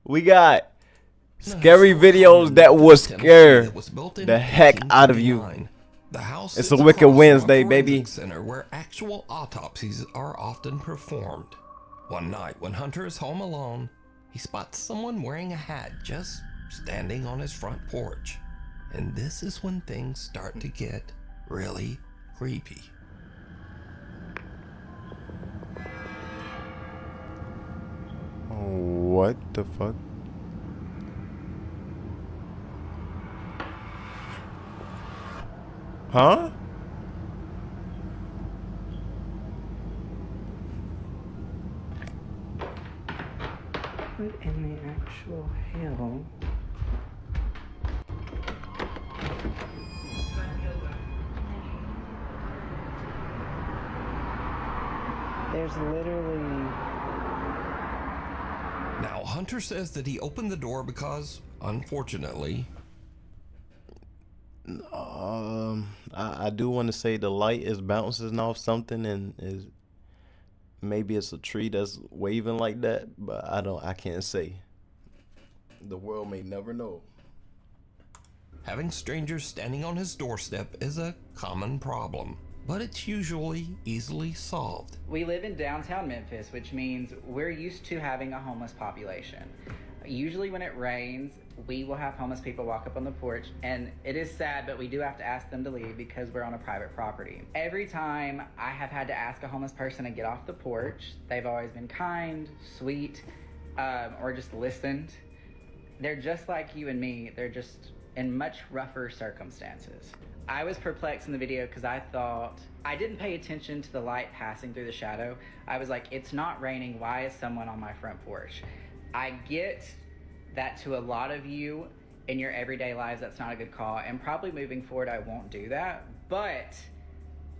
We got scary videos that will scare the heck out of you. The house It's sits a Wicked across from Wednesday, forensic baby. Center where actual autopsies are often performed. One night, when Hunter is home alone, he spots someone wearing a hat just standing on his front porch. And this is when things start to get really creepy. What the fuck? Huh? What in the actual hell? There's literally... Now, Hunter says that he opened the door because, unfortunately, I do want to say the light is bouncing off something and is maybe it's a tree that's waving like that, but I can't say. The world may never know. having strangers standing on his doorstep is a common problem, but it's usually easily solved. We live in downtown Memphis, which means we're used to having a homeless population. Usually when it rains, we will have homeless people walk up on the porch, and it is sad, but we do have to ask them to leave because we're on a private property. Every time I have had to ask a homeless person to get off the porch, they've always been kind, sweet, or just listened. They're just like you and me. They're just in much rougher circumstances. I was perplexed in the video because I thought, I didn't pay attention to the light passing through the shadow. I was like, it's not raining. Why is someone on my front porch? I get that to a lot of you in your everyday lives, that's not a good call. And probably moving forward, I won't do that. But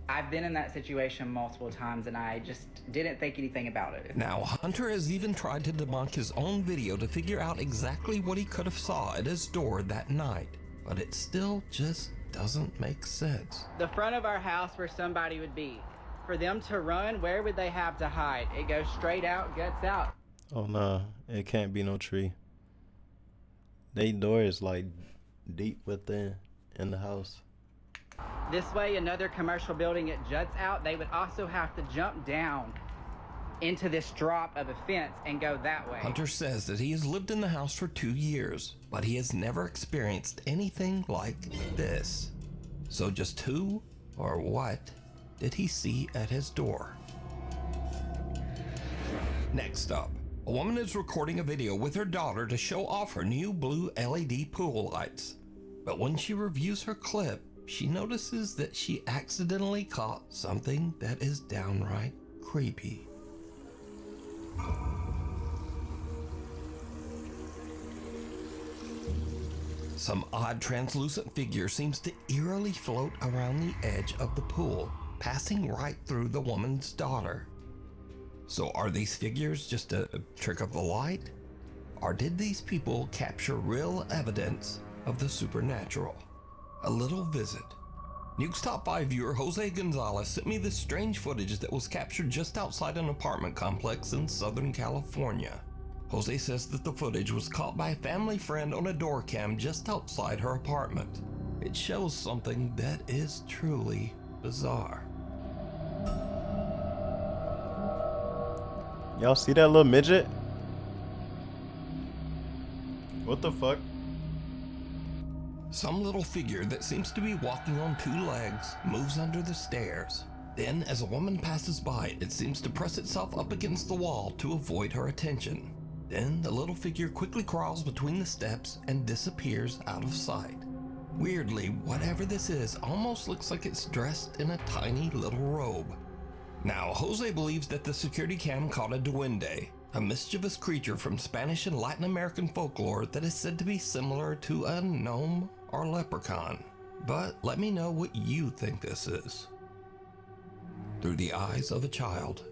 I've been in that situation multiple times and I just didn't think anything about it. Now, Hunter has even tried to debunk his own video to figure out exactly what he could have saw at his door that night, but it still just doesn't make sense. The front of our house where somebody would be. For them to run, where would they have to hide? It goes straight out, guts out. Oh nah, it can't be no tree. They door is like deep within in the house. This way, another commercial building, it juts out. They would also have to jump down into this drop of a fence and go that way. Hunter says that he has lived in the house for 2 years, but he has never experienced anything like this. So just who or what did he see at his door? Next up, a woman is recording a video with her daughter to show off her new blue LED pool lights. But when she reviews her clip, she notices that she accidentally caught something that is downright creepy. Some odd translucent figure seems to eerily float around the edge of the pool, passing right through the woman's daughter. So are these figures just a trick of the light? Or did these people capture real evidence of the supernatural? A little visit. Nuke's Top 5 viewer Jose Gonzalez sent me this strange footage that was captured just outside an apartment complex in Southern California. Jose says that the footage was caught by a family friend on a door cam just outside her apartment. It shows something that is truly bizarre. Y'all see that little midget? What the fuck? Some little figure that seems to be walking on 2 legs moves under the stairs. Then, as a woman passes by, it seems to press itself up against the wall to avoid her attention. Then, the little figure quickly crawls between the steps and disappears out of sight. Weirdly, whatever this is almost looks like it's dressed in a tiny little robe. Now, Jose believes that the security cam caught a duende, a mischievous creature from Spanish and Latin American folklore that is said to be similar to a gnome or leprechaun. But let me know what you think this is. Through the eyes of a child.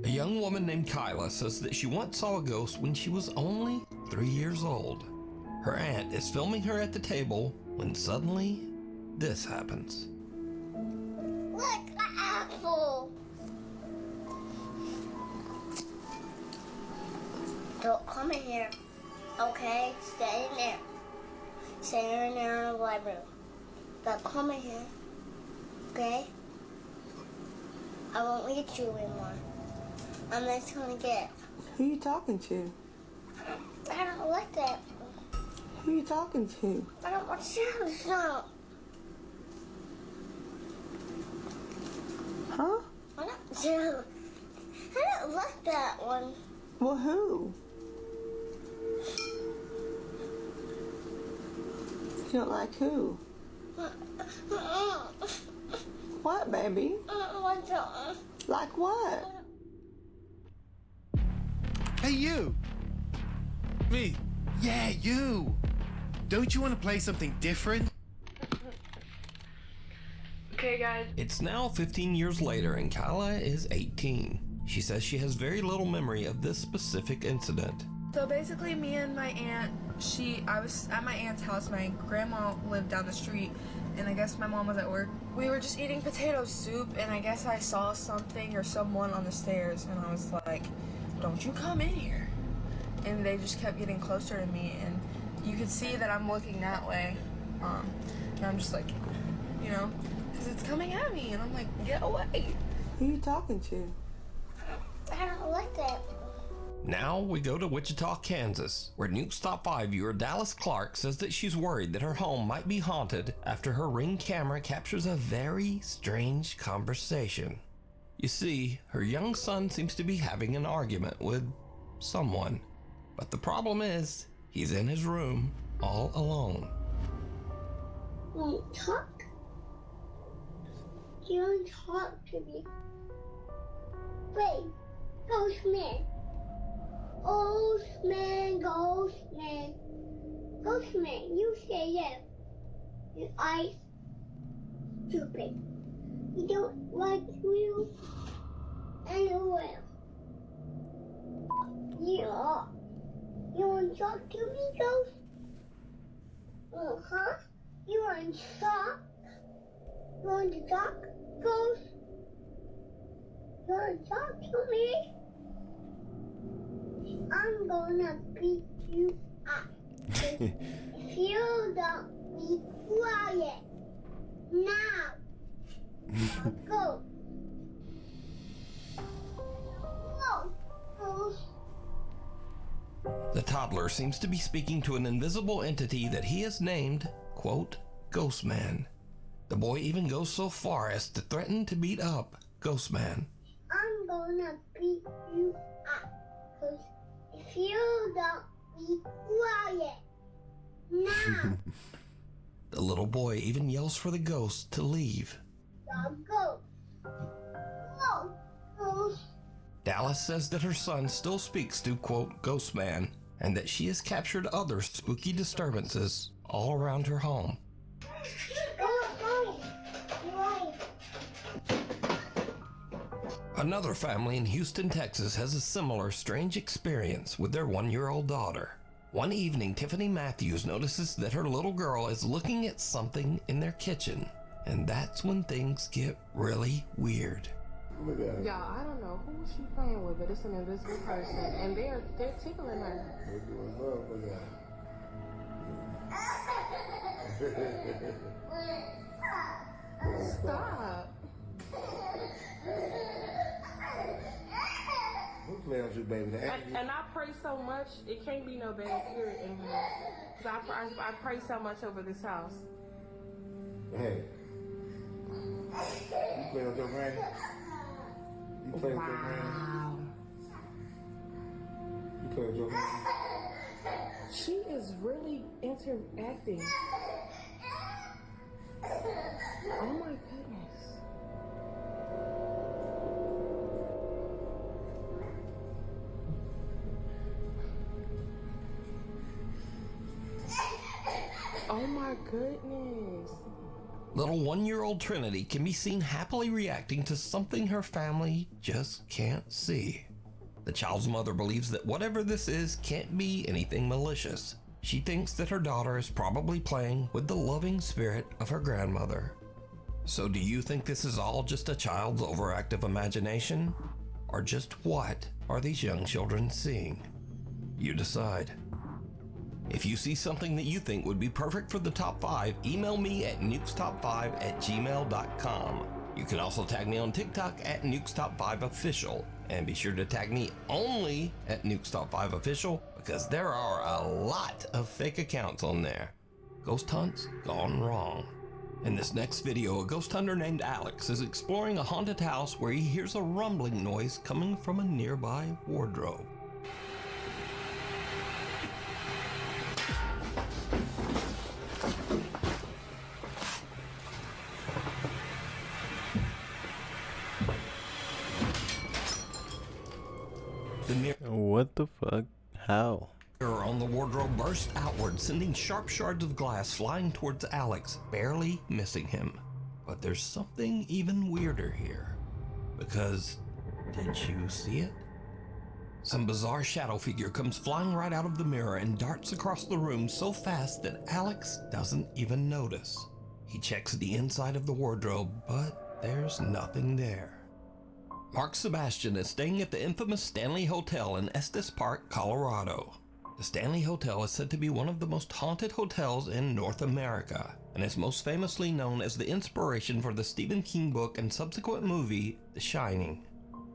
A young woman named Kyla says that she once saw a ghost when she was only 3 years old. Her aunt is filming her at the table when suddenly this happens. Look, the apple! Don't come in here. Okay, stay in there. Stay in there in the living room. But come in here. Okay? I won't eat you anymore. I'm just gonna get. Who you talking to? I don't like that. Who you talking to? I don't want to stop. Huh? I don't like that one. Well, who? You don't like who? What, baby? Like what? Hey, you! Me? Yeah, you! Don't you want to play something different? Okay, guys. It's now 15 years later and Kyla is 18. She says she has very little memory of this specific incident. So basically, me and my aunt, I was at my aunt's house. My grandma lived down the street, and I guess my mom was at work. We were just eating potato soup, and I guess I saw something or someone on the stairs, and I was like, don't you come in here. And they just kept getting closer to me, and you could see that I'm looking that way. And I'm just like, you know, because it's coming at me, and I'm like, get away. Who you talking to? I don't like that. Now we go to Wichita, Kansas, where Nuke's Top 5 viewer Dallas Clark says that she's worried that her home might be haunted after her Ring camera captures a very strange conversation. You see, her young son seems to be having an argument with someone, but the problem is he's in his room all alone. Won't talk? You don't talk to me. Wait, Ghostman. Ghostman, Ghostman. Ghostman, you say yes. Your eyes stupid. You don't like you anywhere. Yeah. You want to talk to me, Ghost? Uh-huh. You want to talk? You want to talk, Ghost? You want to talk to me? I'm gonna beat you up. If you don't be quiet now, go. Go. The toddler seems to be speaking to an invisible entity that he has named, quote, Ghostman. The boy even goes so far as to threaten to beat up Ghostman. I'm gonna beat you up. 'Cause if you don't be quiet now, The little boy even yells for the ghost to leave. go. Go. Ghost. Dallas says that her son still speaks to, quote, Ghostman, and that she has captured other spooky disturbances all around her home. Go. Right. Another family in Houston, Texas has a similar strange experience with their 1-year-old daughter. One evening, Tiffany Matthews notices that her little girl is looking at something in their kitchen, and that's when things get really weird. Look at it. Y'all, I don't know who she playing with, but it's an invisible person, and they're tickling her. They're doing love with that. Stop. Who playing with you, baby? And I pray so much, it can't be no bad spirit in here. 'Cause I pray so much over this house. Hey. You play with your granny? You play with your granny? Wow. You play with your granny? She is really interacting. Oh my goodness. Oh my goodness. Little 1-year-old Trinity can be seen happily reacting to something her family just can't see. The child's mother believes that whatever this is can't be anything malicious. She thinks that her daughter is probably playing with the loving spirit of her grandmother. So do you think this is all just a child's overactive imagination? Or just what are these young children seeing? You decide. If you see something that you think would be perfect for the top 5, email me at nukestop5@gmail.com. You can also tag me on TikTok at nukestop5official, and be sure to tag me only at nukestop5official because there are a lot of fake accounts on there. Ghost hunts gone wrong. In this next video, a ghost hunter named Alex is exploring a haunted house where he hears a rumbling noise coming from a nearby wardrobe. What the fuck? How? Mirror on the wardrobe burst outward, sending sharp shards of glass flying towards Alex, barely missing him. But there's something even weirder here. Because, did you see it? Some bizarre shadow figure comes flying right out of the mirror and darts across the room so fast that Alex doesn't even notice. He checks the inside of the wardrobe, but there's nothing there. Mark Sebastian is staying at the infamous Stanley Hotel in Estes Park, Colorado. The Stanley Hotel is said to be one of the most haunted hotels in North America, and is most famously known as the inspiration for the Stephen King book and subsequent movie, The Shining.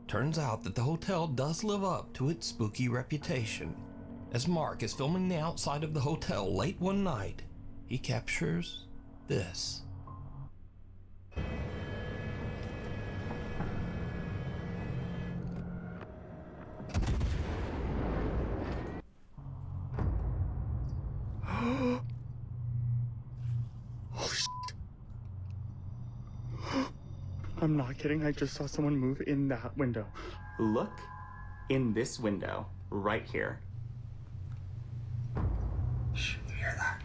Turns out that the hotel does live up to its spooky reputation. As Mark is filming the outside of the hotel late one night, he captures this. I'm not kidding, I just saw someone move in that window. Look in this window, right here. Shh, you hear that?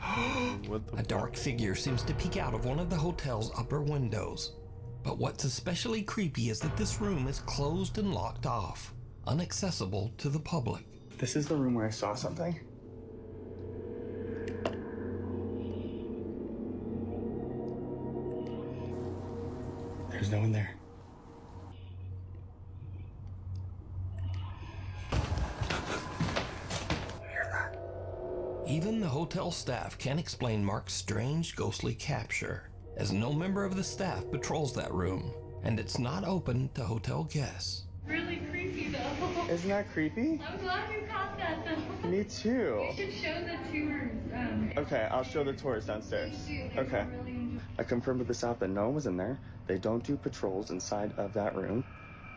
A dark figure seems to peek out of one of the hotel's upper windows. But what's especially creepy is that this room is closed and locked off, inaccessible to the public. This is the room where I saw something. There's no one there. Even the hotel staff can't explain Mark's strange ghostly capture, as no member of the staff patrols that room, and it's not open to hotel guests. Really creepy though. Isn't that creepy? I'm glad you caught that though. Me too. You should show the tours. Okay, I'll show the tours downstairs. Okay. I confirmed with the staff that no one was in there. They don't do patrols inside of that room.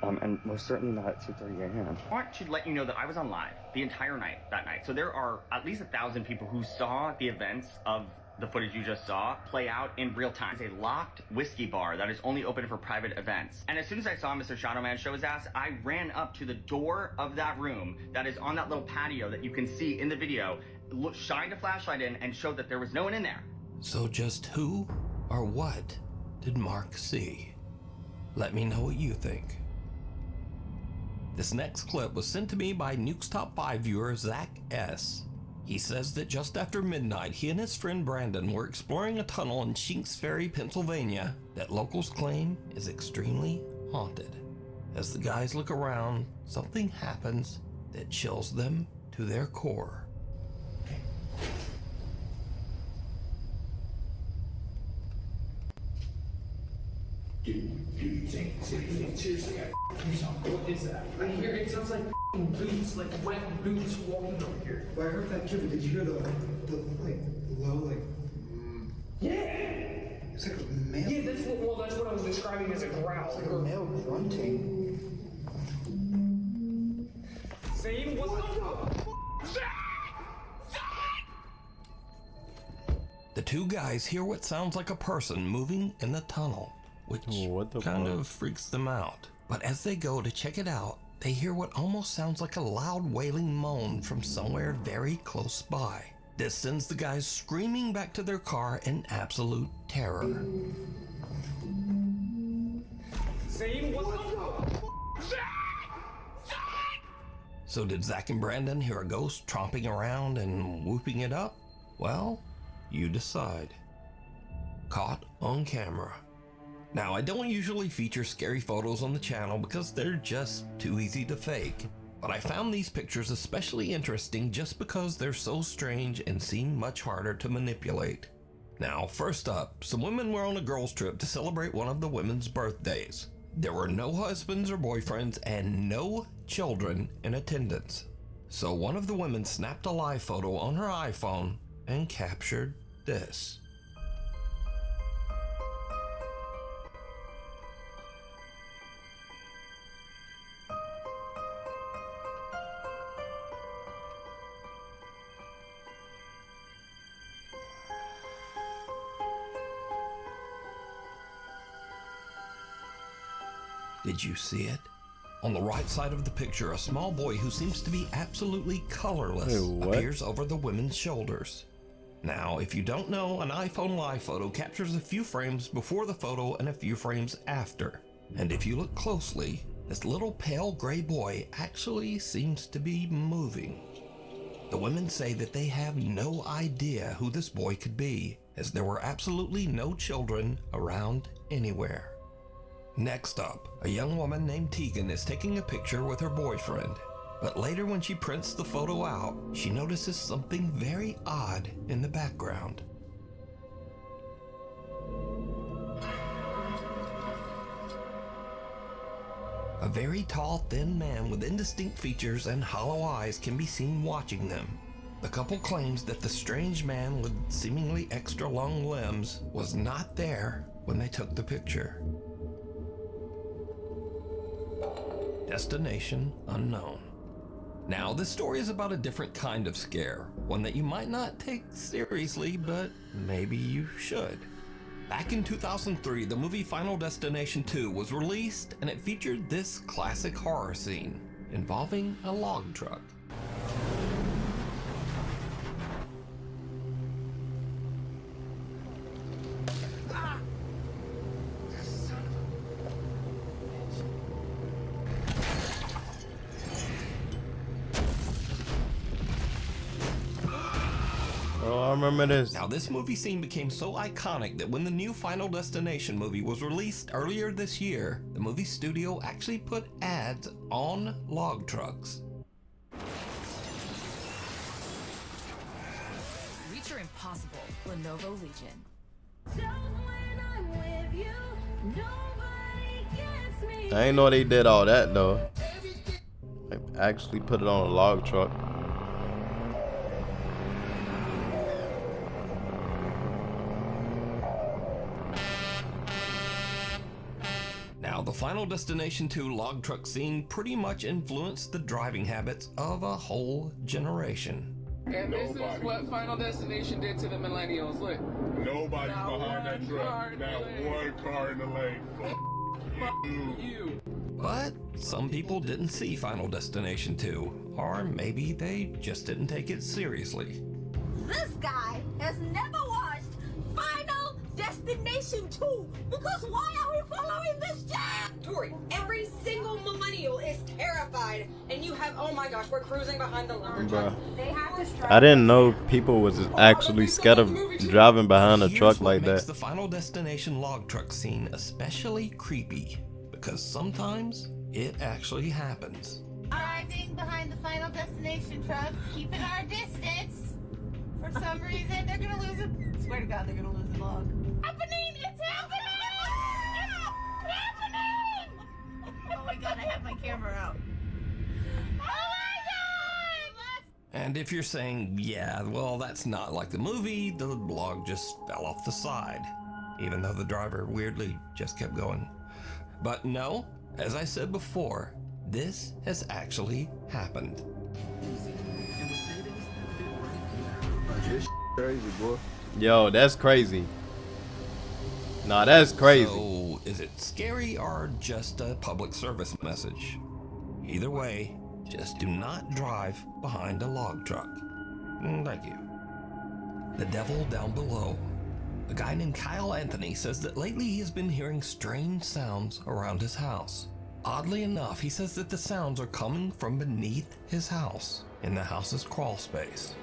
And most certainly not at 2:30 a.m. I want to let you know that I was on live the entire night that night. So there are at least 1,000 people who saw the events of the footage you just saw play out in real time. It's a locked whiskey bar that is only open for private events. And as soon as I saw Mr. Shadowman show his ass, I ran up to the door of that room that is on that little patio that you can see in the video, shined a flashlight in and showed that there was no one in there. So just who or what did Mark see? Let me know what you think. This next clip was sent to me by Nuke's Top 5 viewer Zach S. He says that just after midnight, he and his friend Brandon were exploring a tunnel in Shinks Ferry, Pennsylvania, that locals claim is extremely haunted. As the guys look around, something happens that chills them to their core. Seriously, what is that? I hear it sounds like boots, like wet boots walking over here. Well, I heard that too, but did you hear the like low, like? Yeah. It's like a male. Yeah, that's what I was describing as a growl. It's like a male grunting. Zane, what the? The two guys hear what sounds like a person moving in the tunnel, which kind of freaks them out. But as they go to check it out, they hear what almost sounds like a loud wailing moan from somewhere very close by. This sends the guys screaming back to their car in absolute terror. Zane, what the? So did Zach and Brandon hear a ghost tromping around and whooping it up? Well, you decide. Caught on camera. Now, I don't usually feature scary photos on the channel because they're just too easy to fake. But I found these pictures especially interesting just because they're so strange and seem much harder to manipulate. Now, first up, some women were on a girls' trip to celebrate one of the women's birthdays. There were no husbands or boyfriends and no children in attendance. So one of the women snapped a live photo on her iPhone and captured this. Did you see it? On the right side of the picture, a small boy who seems to be absolutely colorless appears over the women's shoulders. Now, if you don't know, an iPhone live photo captures a few frames before the photo and a few frames after. And if you look closely, this little pale gray boy actually seems to be moving. The women say that they have no idea who this boy could be, as there were absolutely no children around anywhere. Next up, a young woman named Tegan is taking a picture with her boyfriend. But later when she prints the photo out, she notices something very odd in the background. A very tall, thin man with indistinct features and hollow eyes can be seen watching them. The couple claims that the strange man with seemingly extra long limbs was not there when they took the picture. Destination unknown. Now, this story is about a different kind of scare, one that you might not take seriously, but maybe you should. Back in 2003, the movie Final Destination 2 was released, and it featured this classic horror scene involving a log truck. Oh, I remember this. Now, this movie scene became so iconic that when the new Final Destination movie was released earlier this year, the movie studio actually put ads on log trucks. Reach your impossible, Lenovo Legion. I ain't know they did all that though. They actually put it on a log truck. Now, the Final Destination 2 log truck scene pretty much influenced the driving habits of a whole generation. And this is what Final Destination did to the millennials. Look. Nobody's behind that truck. Not one car in the lane. You. But some people didn't see Final Destination 2, or maybe they just didn't take it seriously. This guy has never watched Final Destination 2 because why are we following this jam? Tori, every single millennial is terrified, and you have, oh my gosh, we're cruising behind the lumberjack. They have to strike. I didn't know people was actually scared of driving behind a truck like Here's what makes that. the Final Destination log truck scene especially creepy, because sometimes it actually happens. Arriving behind the Final Destination truck, keeping our distance. For some reason, they're gonna lose it. Swear to God, they're gonna lose the log. Happening! It's happening! It's happening! Oh my God, I have my camera out. Oh my God! And if you're saying, yeah, well, that's not like the movie, the log just fell off the side, even though the driver weirdly just kept going. But no, as I said before, this has actually happened. Crazy, boy. Yo, that's crazy. Nah, that's crazy. So, is it scary or just a public service message? Either way, just do not drive behind a log truck. Thank you. The devil down below. A guy named Kyle Anthony says that lately he has been hearing strange sounds around his house. Oddly enough, he says that the sounds are coming from beneath his house, in the house's crawl space.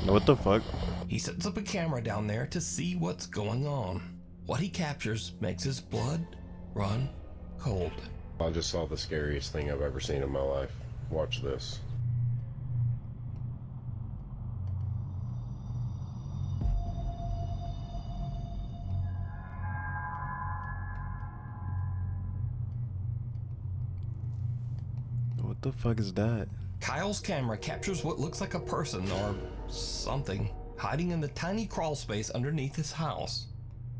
What the fuck? He sets up a camera down there to see what's going on. What he captures makes his blood run cold. I just saw the scariest thing I've ever seen in my life. Watch this. What the fuck is that? Kyle's camera captures what looks like a person or something hiding in the tiny crawl space underneath his house.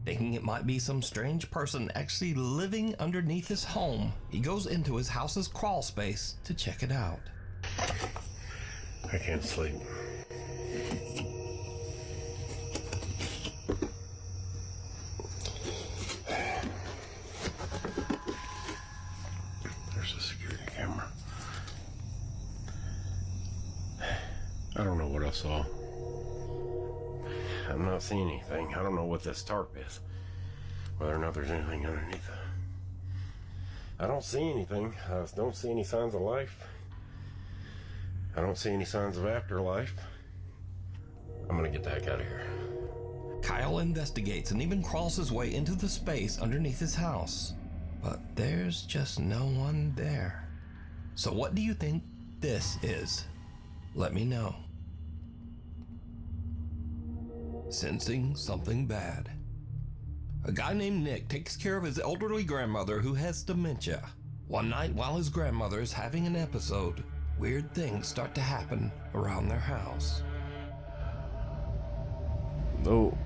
Thinking it might be some strange person actually living underneath his home, he goes into his house's crawl space to check it out. I can't sleep. There's a security camera. I don't know what I saw. I'm not seeing anything. I don't know what this tarp is. Whether or not there's anything underneath it. I don't see anything. I don't see any signs of life. I don't see any signs of afterlife. I'm gonna get the heck out of here. Kyle investigates and even crawls his way into the space underneath his house. But there's just no one there. So what do you think this is? Let me know. Sensing something bad. A guy named Nick takes care of his elderly grandmother who has dementia. One night while his grandmother is having an episode, weird things start to happen around their house. Oh.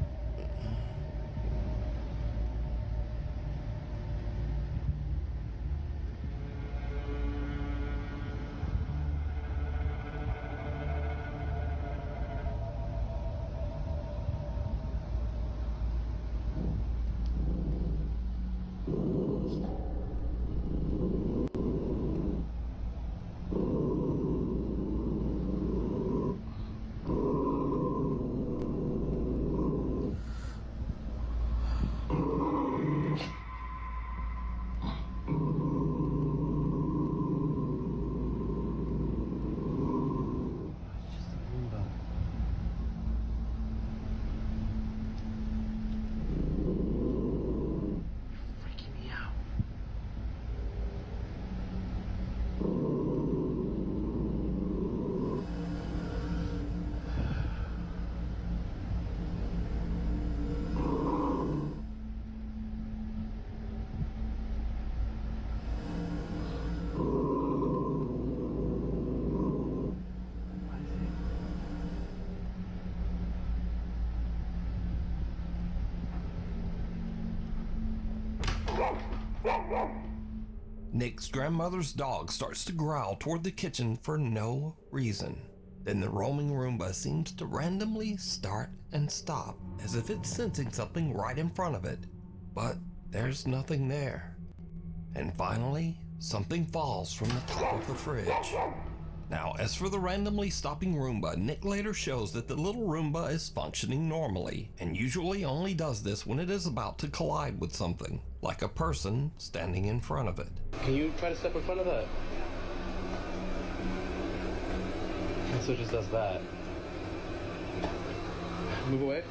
Nick's grandmother's dog starts to growl toward the kitchen for no reason. Then the roaming Roomba seems to randomly start and stop, as if it's sensing something right in front of it. But there's nothing there. And finally, something falls from the top of the fridge. Now, as for the randomly stopping Roomba, Nick later shows that the little Roomba is functioning normally, and usually only does this when it is about to collide with something, like a person standing in front of it. Can you try to step in front of that? So it just does that. Move away.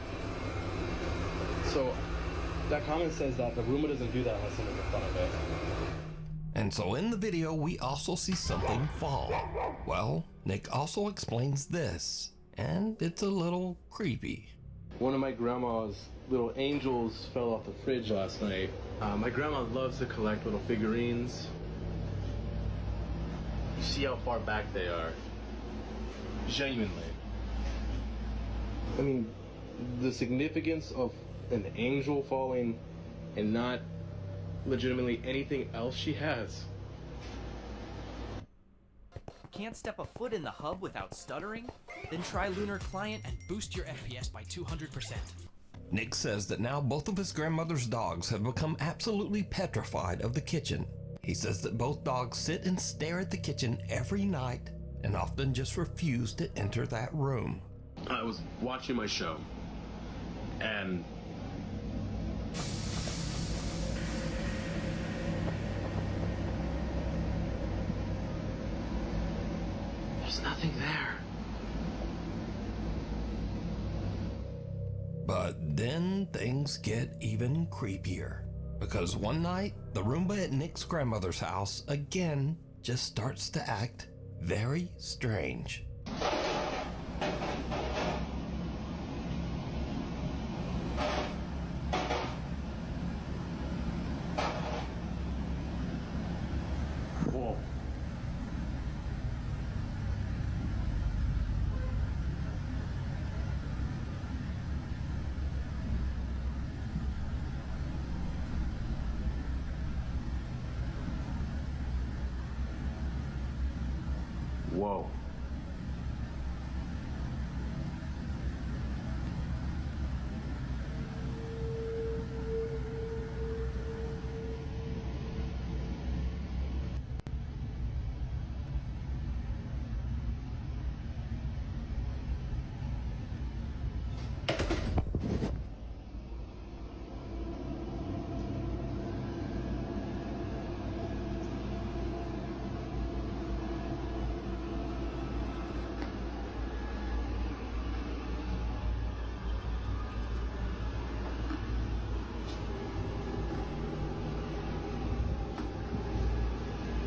So that comment says that the Roomba doesn't do that unless someone's in front of it. And so in the video, we also see something fall. Well, Nick also explains this, and it's a little creepy. One of my grandma's little angels fell off the fridge last night. My grandma loves to collect little figurines. You see how far back they are. Genuinely. I mean, the significance of an angel falling and not legitimately anything else she has. Can't step a foot in the hub without stuttering? Then try Lunar Client and boost your FPS by 200%. Nick says that now both of his grandmother's dogs have become absolutely petrified of the kitchen. He says that both dogs sit and stare at the kitchen every night and often just refuse to enter that room. I was watching my show and there's nothing there. But then things get even creepier. Because one night, the Roomba at Nick's grandmother's house again just starts to act very strange. Whoa. Whoa.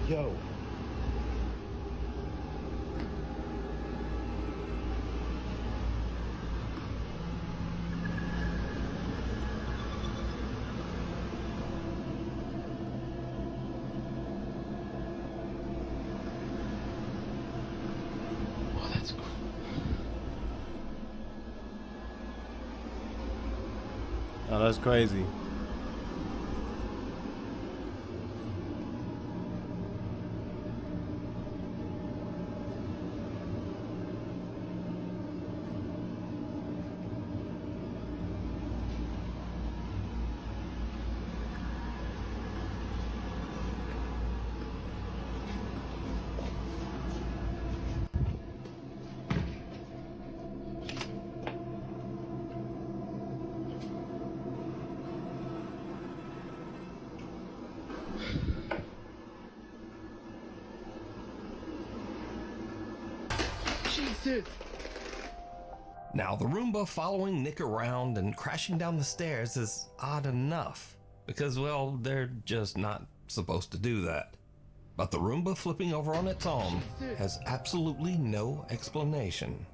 Yo. Oh, that's cool. Oh, that's crazy. Jesus! Now, the Roomba following Nick around and crashing down the stairs is odd enough, because, well, they're just not supposed to do that. But the Roomba flipping over on its own has absolutely no explanation.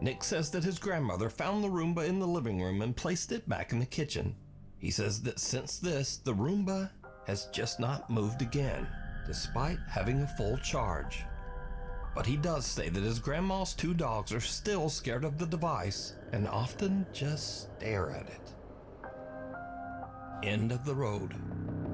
Nick says that his grandmother found the Roomba in the living room and placed it back in the kitchen. He says that since this, the Roomba has just not moved again, despite having a full charge. But he does say that his grandma's two dogs are still scared of the device and often just stare at it. End of the road.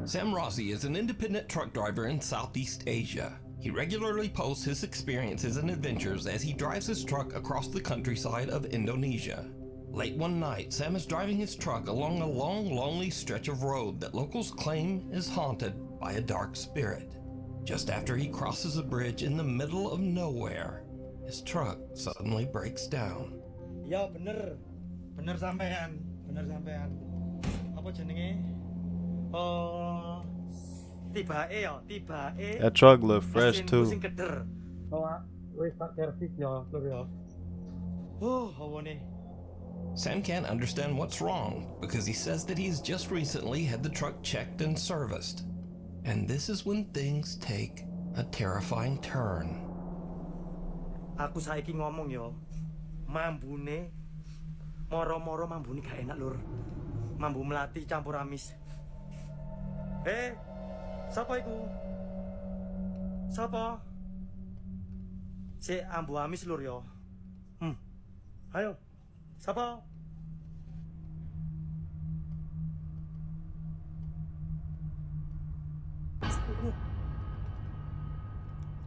Sam Rossi is an independent truck driver in Southeast Asia. He regularly posts his experiences and adventures as he drives his truck across the countryside of Indonesia. Late one night, Sam is driving his truck along a long, lonely stretch of road that locals claim is haunted by a dark spirit. Just after he crosses a bridge in the middle of nowhere, his truck suddenly breaks down. Ya bener sampean, Apa jenenge? Tibake ya, tibake. That truck look fresh too. Mesin keder. Wis tak servis ya, lur ya. Hawane. Sam can't understand what's wrong because he says that he's just recently had the truck checked and serviced. And this is when things take a terrifying turn. Aku saiki ngomong yo, mambune moro-moro mambune gak enak lur. Mambu melati campur amis. Sapa iku? Sapa? Si ambu amis lur yo. Ayo. Sapa?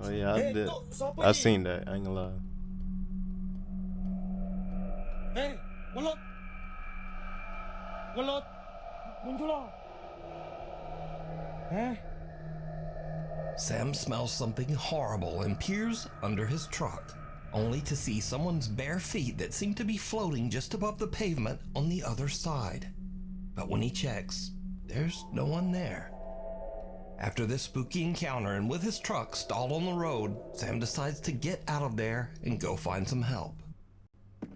Oh yeah, I did. I seen that. I ain't gonna lie. Walot. Muncul lo. Sam smells something horrible and peers under his truck, only to see someone's bare feet that seem to be floating just above the pavement on the other side. But when he checks, there's no one there. After this spooky encounter and with his truck stalled on the road, Sam decides to get out of there and go find some help.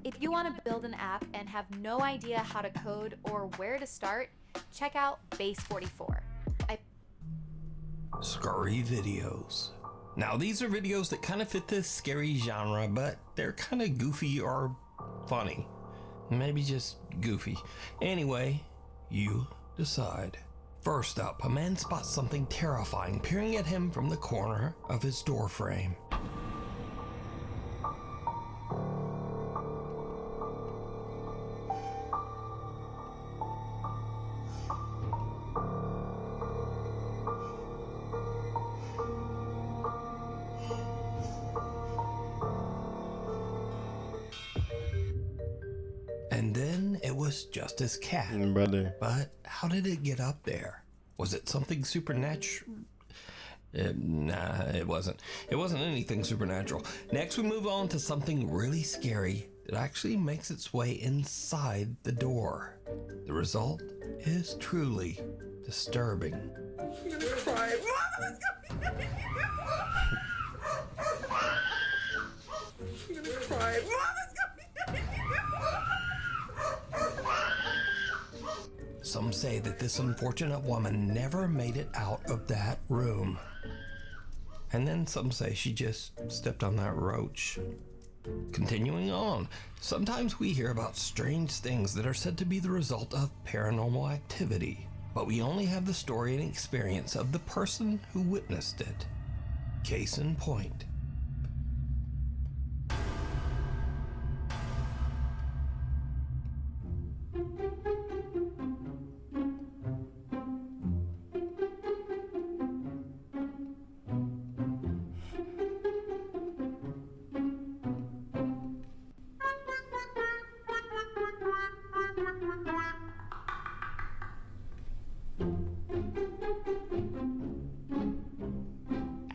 If you want to build an app and have no idea how to code or where to start, check out Base 44. Scary videos. Now, these are videos that kind of fit this scary genre, but they're kind of goofy or funny. Maybe just goofy. Anyway, you decide. First up, a man spots something terrifying peering at him from the corner of his door frame. And then it was just his cat. Brother. But how did it get up there? Was it something supernatural? Nah, it wasn't. It wasn't anything supernatural. Next, we move on to something really scary that actually makes its way inside the door. The result is truly disturbing. I'm gonna cry. Mom, I'm gonna cry. Some say that this unfortunate woman never made it out of that room. And then some say she just stepped on that roach. Continuing on, sometimes we hear about strange things that are said to be the result of paranormal activity, but we only have the story and experience of the person who witnessed it. Case in point.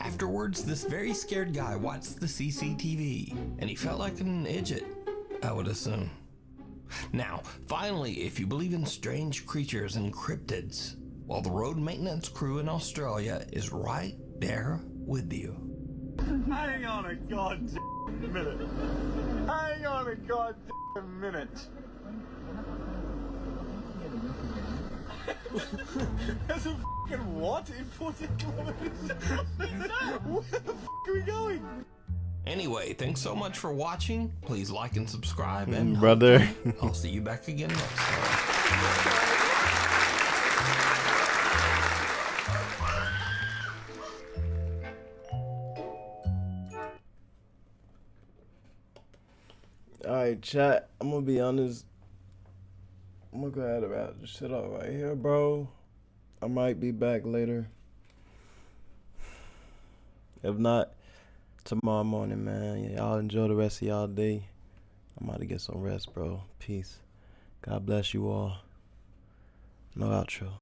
Afterwards, this very scared guy watched the CCTV, and he felt like an idiot, I would assume. Now, finally, if you believe in strange creatures and cryptids, well, the road maintenance crew in Australia is right there with you. Hang on a goddamn minute. Hang on a goddamn minute. There's a fucking what in 40 kilometers? Where the fuck are we going? Anyway, thanks so much for watching. Please like and subscribe, and brother. I'll see you back again next time. Alright, chat. I'm gonna be honest. I'm gonna go ahead and wrap this shit up right here, bro. I might be back later. If not, tomorrow morning, man. Y'all enjoy the rest of y'all day. I'm about to get some rest, bro. Peace. God bless you all. No outro.